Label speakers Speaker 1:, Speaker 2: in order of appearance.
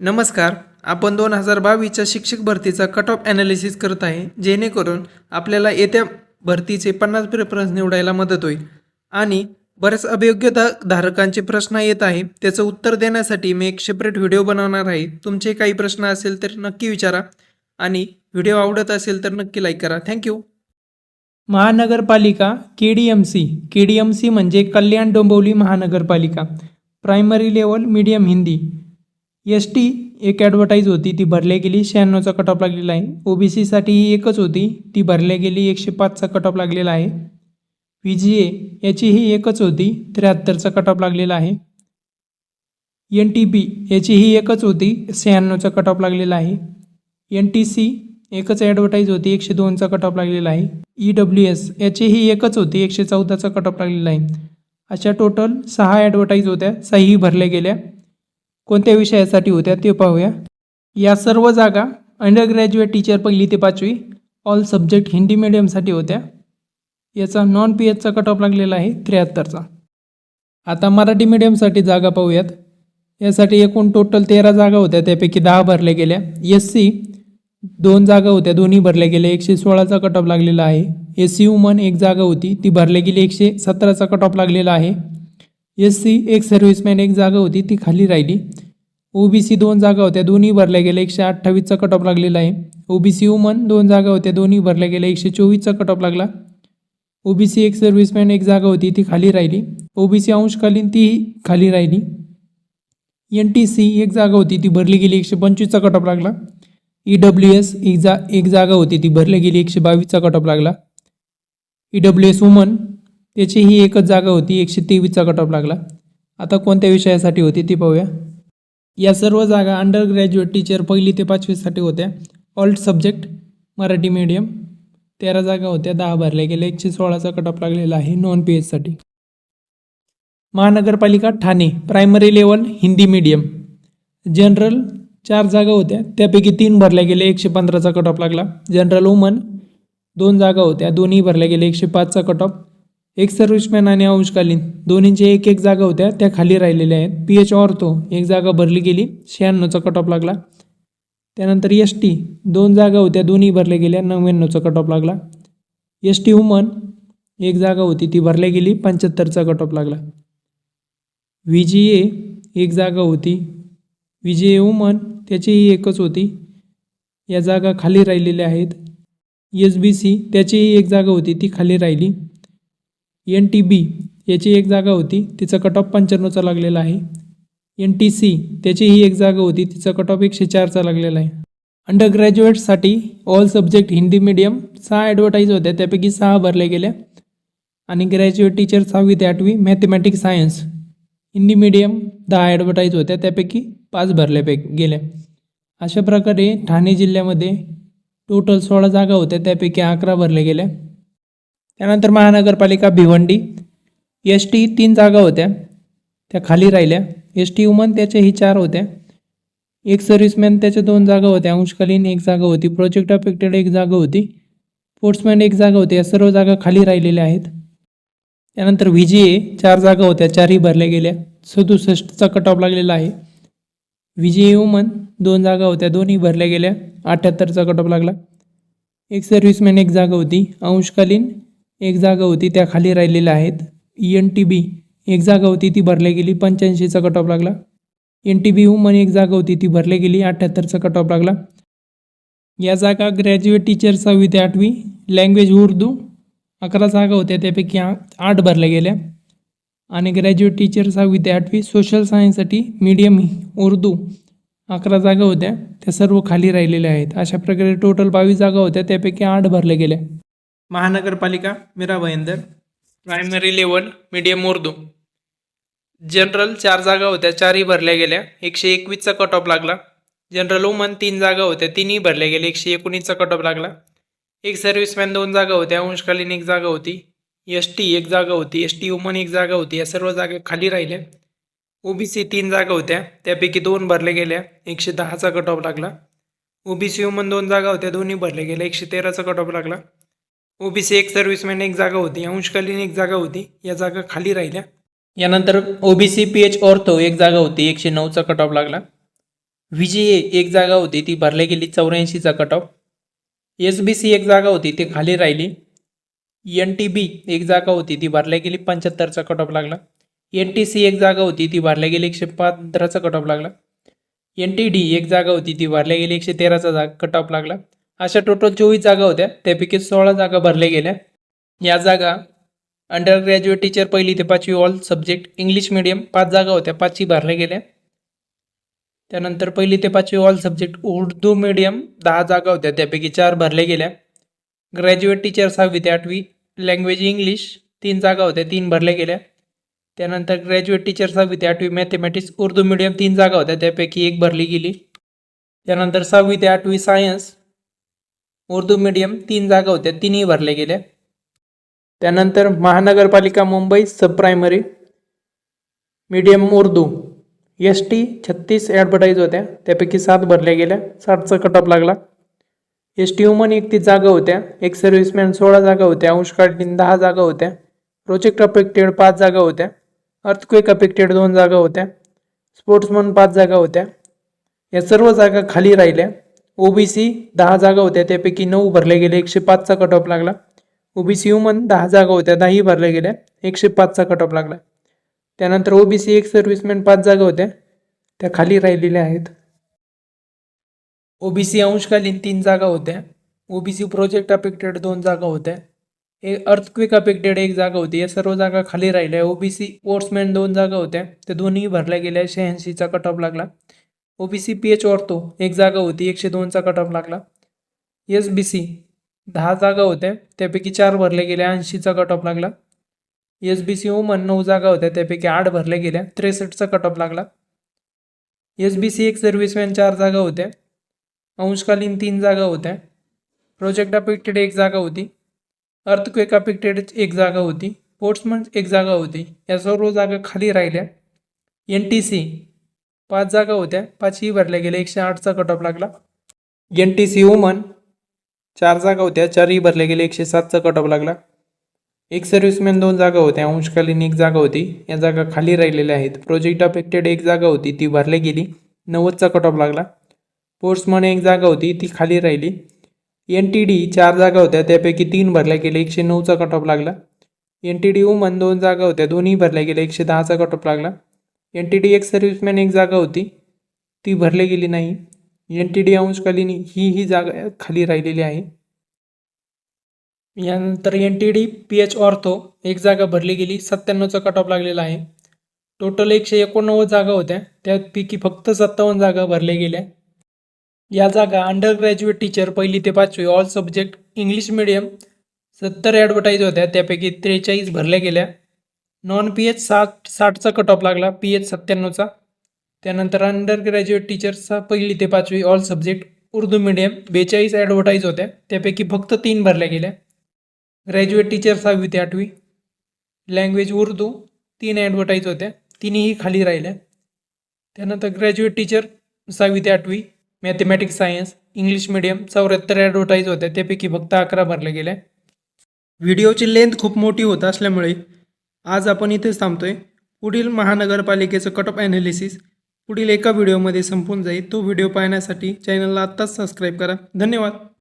Speaker 1: नमस्कार. आपण 2022च्या शिक्षक भरतीचा कट ऑफ ॲनालिसिस करत आहे, जेणेकरून आपल्याला येत्या भरतीचे 50 प्रेफरन्स निवडायला मदत होईल. आणि बरेच अभियोग्यता धारकांचे प्रश्न येत आहे, त्याचं उत्तर देण्यासाठी मी एक सेपरेट व्हिडिओ बनवणार आहे. तुमचे काही प्रश्न असेल तर नक्की विचारा आणि व्हिडिओ आवडत असेल तर नक्की लाईक करा. थँक्यू. महानगरपालिका KDMC म्हणजे कल्याण डोंबिवली महानगरपालिका. Primary level medium Hindi. ST एक ॲडव्हर्टाईज होती, ती भरल्या गेली. 96चा कट ऑफ लागलेला आहे. OBC साठी ही एकच होती, ती भरल्या गेली. 105चा कट ऑफ लागलेला आहे. VGA याची ही एकच होती, 73चा कट ऑफ लागलेला आहे. NTB याची ही एकच होती, 96चा कट ऑफ लागलेला आहे. NTC एकच ॲडव्हर्टाईज होती, 102चा कट ऑफ लागलेला आहे. EWS याची ही एकच होती, 114चा कट ऑफ लागलेला आहे. अशा टोटल 6 ॲडव्हर्टाईज होत्या, 6ही भरल्या गेल्या. कोणत्या विषयासाठी होत्या ते पाहूया. या सर्व जागा अंडर ग्रॅज्युएट टीचर 1ली ते 5वी ऑल सब्जेक्ट हिंदी मीडियमसाठी होत्या. याचा नॉन PHचा कट ऑफ लागलेला आहे 73चा. आता मराठी मीडियमसाठी जागा पाहूयात. यासाठी एकूण टोटल 13 जागा होत्या, त्यापैकी 10 भरल्या गेल्या. SC 2 जागा होत्या, दोन्ही भरल्या गेल्या. 116चा कट ऑफ लागलेला आहे. SC वुमन एक जागा होती, ती भरल्या गेली. 117चा कट ऑफ लागलेला आहे. SC एक सर्व्हिसमॅन एक जागा होती, ती खाली राहिली. OBC 2 जागा होत्या, दोन्ही भरल्या गेल्या. 128चा कट ऑफ लागलेला आहे. OBC वुमन 2 जागा होत्या, दोन्ही भरल्या गेल्या. 124चा कट ऑफ लागला. OBC एक सर्व्हिसमॅन एक जागा होती, ती खाली राहिली. OBC अंशकालीन ती खाली राहिली. NTC एक जागा होती, ती भरली गेली. 125चा कट ऑफ लागला. EWS एक जागा होती, ती भरली गेली. 122चा कट ऑफ लागला. EWS वुमन त्याची ही एकच जागा होती, 123चा कट ऑफ लागला. आता कोणत्या विषयासाठी होती ती पाहूया. या सर्व जागा अंडर ग्रॅज्युएट टीचर 1ली ते 5वीसाठी होत्या. All subject Marathi medium. 13 जागा होत्या, 10 भरल्या गेल्या. 116चा कट ऑफ लागलेला आहे नॉन PHसाठी. महानगरपालिका Thane primary level Hindi medium. General 4 जागा होत्या, त्यापैकी 3 भरल्या गेल्या. 115चा कट ऑफ लागला. जनरल वुमन 2 जागा होत्या, दोन्ही भरल्या गेल्या. 105चा कट ऑफ. एक सर्व्हिसमॅन आणि अंशकालीन दोन्हींचे एक जागा होत्या, त्या खाली राहिलेल्या आहेत. PH ऑर्थो एक जागा भरली गेली. 96चा कट ऑफ लागला. त्यानंतर ST 2 जागा होत्या, दोन्ही भरल्या गेल्या. 99चा कट ऑफ लागला. ST वुमन एक जागा होती, ती भरल्या गेली. 75चा कट ऑफ लागला. VGA एक जागा होती. VGA वुमन त्याचीही एकच होती, या जागा खाली राहिलेल्या आहेत. SBC त्याचीही एक जागा होती, ती खाली राहिली. NTB याची एक जागा होती, तिचा कट ऑफ 95चा लागलेला आहे. NTC त्याचीही एक जागा होती, तिचा कट ऑफ 104चा लागलेला आहे. अंडर ग्रॅज्युएटसाठी all subject Hindi medium 6 advertise होत्या, त्यापैकी 6 भरल्या गेल्या. आणि ग्रॅज्युएट टीचर 6वी ते 8वी mathematics science Hindi medium 10 advertise होत्या, त्यापैकी 5 भरल्या गेल्या. अशा प्रकारे ठाणे जिल्ह्यामध्ये टोटल 16 जागा होत्या, त्यापैकी 11 भरल्या गेल्या. त्यानंतर महानगरपालिका भिवंडी. ST 3 जागा होत्या, त्या खाली राहिल्या. ST वुमन त्याच्याही 4 होत्या. एक सर्व्हिसमॅन त्याच्या 2 जागा होत्या. अंशकालीन एक जागा होती. प्रोजेक्ट अफेक्टेड एक जागा होती. स्पोर्ट्समॅन एक जागा होती. या सर्व जागा खाली राहिलेल्या आहेत. त्यानंतर VGA 4 जागा होत्या, 4ही भरल्या गेल्या. 67चा कट ऑफ लागलेला आहे. VGA वुमन 2 जागा होत्या, दोन्ही भरल्या गेल्या. 78चा कट ऑफ लागला. एक सर्व्हिसमॅन एक जागा होती. अंशकालीन एक जागा होती, त्या खाली राहिलेल्या आहेत. NTB एक जागा होती, ती भरल्या गेली. 85चा कट ऑफ लागला. NTB वुमन एक जागा होती, ती भरल्या गेली. 78चा कट ऑफ लागला. या जागा ग्रॅज्युएट टीचर 6वी ते 8वी लँग्वेज उर्दू 11 जागा होत्या, त्यापैकी 8 भरल्या गेल्या. आणि ग्रॅज्युएट टीचर 6वी ते 8वी सोशल सायन्ससाठी मीडियम उर्दू 11 जागा होत्या, त्या सर्व खाली राहिलेल्या आहेत. अशा प्रकारे टोटल 22 जागा होत्या, त्यापैकी 8 भरल्या गेल्या. महानगरपालिका Mira Bhayandar primary level medium Urdu. General 4 जागा होत्या, 4ही भरल्या गेल्या. 121चा कट ऑफ लागला. जनरल वुमन 3 जागा होत्या, 3ही भरल्या गेल्या. 119चा कट ऑफ लागला. एक सर्व्हिसमॅन 2 जागा होत्या. अंशकालीन एक जागा होती. ST एक जागा होती. ST वुमन एक जागा होती. या सर्व जागा खाली राहिल्या. OBC 3 जागा होत्या, त्यापैकी 2 भरल्या गेल्या. 110चा कट ऑफ लागला. OBC वुमन 2 जागा होत्या, दोन्ही भरल्या गेल्या. 113चा कट ऑफ लागला. OBC एक सर्व्हिसमॅन एक जागा होती. अंशकालीन एक जागा होती, या जागा खाली राहिल्या. यानंतर OBC PH ऑर्थो एक जागा होती. 109चा कट ऑफ लागला. VGA एक जागा होती ती भरल्या गेली 84चा कट ऑफ. SBC एक जागा होती ती खाली राहिली. NTB एक जागा होती ती भरल्या गेली 75चा कट ऑफ लागला. NTC एक जागा होती ती भरल्या गेली 115चा कट ऑफ लागला. NTD एक जागा होती ती भरल्या गेली 113चा कट ऑफ लागला. अशा टोटल 24 जागा होत्या, त्यापैकी 16 जागा भरल्या गेल्या. या जागा अंडर ग्रॅज्युएट टीचर 1ली ते 5वी ऑल सब्जेक्ट इंग्लिश मिडियम 5 जागा होत्या, 5ही भरल्या गेल्या. त्यानंतर 1ली ते 5वी ऑल सब्जेक्ट उर्दू मीडियम 10 जागा होत्या, त्यापैकी 4 भरल्या गेल्या. ग्रॅज्युएट टीचर 6वी ते 8वी लँग्वेज इंग्लिश 3 जागा होत्या, 3 भरल्या गेल्या. त्यानंतर ग्रॅज्युएट टीचर 6वी ते 8वी मॅथमॅटिक्स उर्दू मीडियम 3 जागा होत्या, त्यापैकी 1 भरली गेली. त्यानंतर 6वी ते 8वी सायन्स उर्दू मीडियम 3 जागा होत्या, 3ही भरल्या गेल्या. त्यानंतर महानगरपालिका Mumbai sub primary medium Urdu ST 36 advertise होत्या, त्यापैकी 7 भरल्या गेल्या, 60चा कट ऑफ लागला. ST वुमन 31 जागा होत्या, एक सर्व्हिसमॅन 16 जागा होत्या, अंशकालीन 10 जागा होत्या, प्रोजेक्ट अफेक्टेड 5 जागा होत्या, अर्थक्वेक अफेक्टेड 2 जागा होत्या, स्पोर्ट्समन 5 जागा होत्या. या सर्व जागा खाली राहिल्या. OBC 10 जागा होत्या, त्यापैकी 9 भरल्या गेल्या, 105चा कट ऑफ लागला. OBC वुमन 10 जागा होत्या, 10ही भरल्या गेल्या, 105चा कट ऑफ लागला. त्यानंतर OBC एक सर्व्हिसमॅन 5 जागा होत्या, त्या खाली राहिलेल्या आहेत. OBC अंशकालीन 3 जागा होत्या, OBC प्रोजेक्ट अफेक्टेड 2 जागा होत्या, अर्थक्वेक अफेक्टेड 1 जागा होती. या सर्व जागा खाली राहिल्या. OBC स्पोर्ट्समॅन 2 जागा होत्या, त्या दोन्ही भरल्या गेल्या, 86चा कट ऑफ लागला. OBC PH ऑर्थो 1 जागा होती, 102चा कट ऑफ लागला. SBC 10 जागा होत्या, त्यापैकी 4 भरल्या गेल्या, 80चा कट ऑफ लागला. SBC वुमन 9 जागा होत्या, त्यापैकी 8 भरल्या गेल्या, 63चा कट ऑफ लागला. SBC एक सर्व्हिसमॅन 4 जागा होत्या, अंशकालीन 3 जागा होत्या, प्रोजेक्ट अफेक्टेड 1 जागा होती, अर्थक्वेक अफेक्टेड 1 जागा होती, स्पोर्ट्समन 1 जागा होती. या सर्व जागा खाली राहिल्या. NTC 5 जागा होत्या, 5ही भरल्या गेल्या, 108चा कट ऑफ लागला. NTC वुमन 4 जागा होत्या, 4ही भरल्या गेल्या, 107चा कट ऑफ लागला. एक सर्व्हिसमॅन 2 जागा होत्या, अंशकालीन 1 जागा होती. या जागा खाली राहिलेल्या आहेत. प्रोजेक्ट अफेक्टेड 1 जागा होती, ती भरल्या गेली, 90चा कट ऑफ लागला. स्पोर्ट्समन 1 जागा होती, ती खाली राहिली. NTD 4 जागा होत्या, त्यापैकी 3 भरल्या गेल्या, 109चा कट ऑफ लागला. NTD वुमन 2 जागा होत्या, दोन्ही भरल्या गेल्या, 110चा कट ऑफ लागला. NTD एक सर्व्हिसमॅन 1 जागा होती, ती भरली गेली नाही. NTD अंशकालीन ही जागा खाली राहिलेली आहे. यानंतर NTD PH ऑर्थो 1 जागा भरली गेली, 97चा कट ऑफ लागलेला आहे. टोटल 189 जागा होत्या, त्यापैकी फक्त 57 जागा भरल्या गेल्या. या जागा अंडर ग्रॅज्युएट टीचर 1ली ते 5वी all subject English medium 70 advertise होत्या, त्यापैकी 43 भरल्या गेल्या. नॉन PH 60चा कट ऑफ लागला, PH 97चा. त्यानंतर अंडर ग्रॅज्युएट टीचर्सचा 1ली ते 5वी all subject Urdu medium 42 advertise होत्या, त्यापैकी फक्त 3 भरल्या गेल्या. ग्रॅज्युएट टीचर 6वी ते 8वी लँग्वेज उर्दू 3 ॲडव्हर्टाईज होत्या, 3ही खाली राहिल्या. त्यानंतर ग्रॅज्युएट टीचर 6वी ते 8वी mathematics science English medium 74 advertise होत्या, त्यापैकी फक्त 11 भरल्या गेल्या. व्हिडिओची लेंथ खूप मोठी होत असल्यामुळे आज आपण इथेच थांबतोय. पुढील महानगरपालिकेचं कट ऑफ ॲनालिसिस पुढील एका व्हिडिओमध्ये संपून जाईल. तो व्हिडिओ पाहण्यासाठी चॅनलला आत्ताच सबस्क्राईब करा. धन्यवाद.